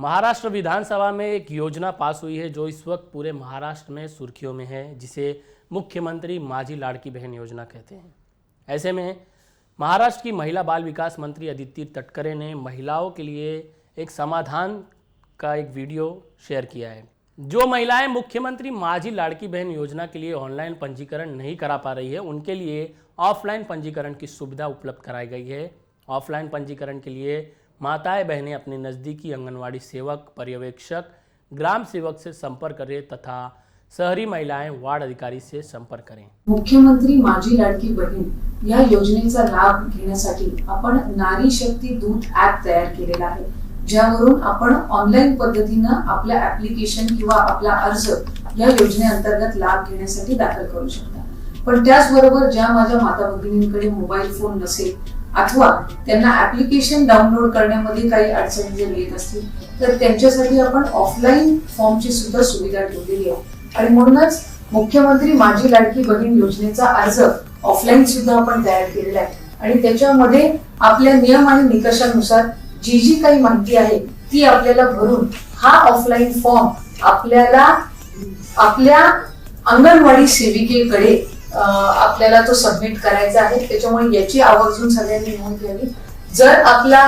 महाराष्ट्र विधानसभा में एक योजना पास हुई है जो इस वक्त पूरे महाराष्ट्र में सुर्खियों में है, जिसे मुख्यमंत्री माझी लाड़की बहन योजना कहते हैं। ऐसे में महाराष्ट्र की महिला बाल विकास मंत्री अदिति तटकरे ने महिलाओं के लिए एक समाधान का एक वीडियो शेयर किया है। जो महिलाएं मुख्यमंत्री माझी लाड़की बहन योजना के लिए ऑनलाइन पंजीकरण नहीं करा पा रही है, उनके लिए ऑफलाइन पंजीकरण की सुविधा उपलब्ध कराई गई है। ऑफलाइन पंजीकरण के लिए माताएं बहनें अपने नज़दीकी आंगनवाड़ी सेवक, पर्यवेक्षक, ग्राम सेवक से संपर्क करें तथा शहरी महिलाएं वार्ड अधिकारी से संपर्क करें। मुख्यमंत्री माझी लाडकी बहीण या योजनेचा लाभ घेण्यासाठी आपण नारी शक्ती दूत ऍप तयार केलेला आहे, ज्यावरून आपण ऑनलाईन पद्धतीने आपल्या ऍप्लिकेशन किंवा आपला अर्ज या योजनेअंतर्गत लाभ घेण्यासाठी दाखल करू शकता। पण त्याचबरोबर ज्या माझ्या माता भगिनींकडे मोबाईल फोन नसेल अथवा त्यांना ऍप्लिकेशन डाउनलोड करण्यामध्ये काही अडचणी जर येत असतील तर त्यांच्यासाठी आपण ऑफलाईन फॉर्मची सुद्धा सुविधा ठेवलेली आहे। आणि म्हणूनच मुख्यमंत्री माझी लाडकी बहीण योजनेचा अर्ज ऑफलाईन सुद्धा आपण तयार केलेला आहे आणि त्याच्यामध्ये आपल्या नियम आणि निकषानुसार जी काही माहिती आहे ती आपल्याला भरून हा ऑफलाईन फॉर्म आपल्याला आपल्या अंगणवाडी सेविकेकडे आपल्याला तो सबमिट करायचा आहे। त्याच्यामुळे याची आवर्जून सगळ्यांनी नोंद घ्यावी। जर आपला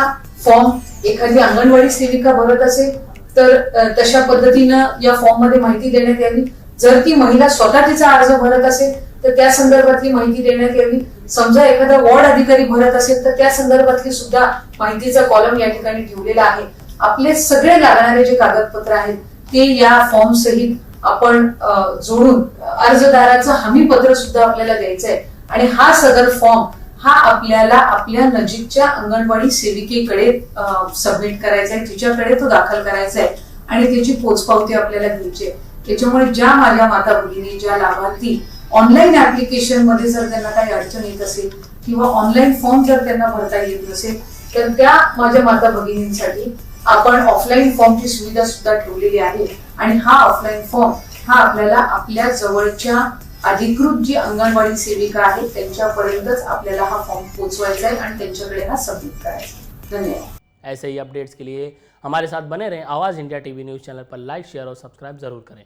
फॉर्म एखादी अंगणवाडी सेविका भरत असेल तर तशा पद्धतीने या फॉर्म मध्ये माहिती देण्यात यावी। जर ती महिला स्वतः तिचा अर्ज भरत असेल तर त्या संदर्भातली माहिती देण्यात यावी। समजा एखादा वॉर्ड अधिकारी भरत असेल तर त्या संदर्भातली सुद्धा माहितीचा कॉलम या ठिकाणी ठेवलेला आहे। आपले सगळे लागणारे जे कागदपत्र आहेत ते या फॉर्म सहित आपण जोडून अर्जदाराचं हमी पत्र सुद्धा आपल्याला द्यायचं आहे आणि हा सदर फॉर्म हा आपल्याला आपल्या नजीकच्या अंगणवाडी सेविकेकडे सबमिट करायचा आहे, तिच्याकडे तो दाखल करायचा आहे आणि त्याची पोचपावती आपल्याला घ्यायची आहे। त्याच्यामुळे ज्या माझ्या माता भगिनी, ज्या लाभार्थी ऑनलाईन ऍप्लिकेशन मध्ये जर त्यांना काही अडचण येत असेल किंवा ऑनलाईन फॉर्म जर त्यांना भरता येत नसेल तर त्या माझ्या माता भगिनींसाठी आपण ऑफलाईन फॉर्मची सुविधा सुद्धा ठेवलेली आहे आणि हा ऑफलाईन फॉर्म हा आपल्याला आपल्या जवळच्या अधिकृत जी अंगणवाडी सेविका आहे त्यांच्यापर्यंतच आपल्याला हा फॉर्म पोहोचवायचा आहे आणि त्यांच्याकडे हा सबमिट करायचा है। धन्यवाद। ऐसे ही अपडेट्स के लिए हमारे साथ बने रहें। आवाज़ इंडिया टीवी न्यूज़ चैनल पर लाइक, शेयर और सब्सक्राइब जरूर करें।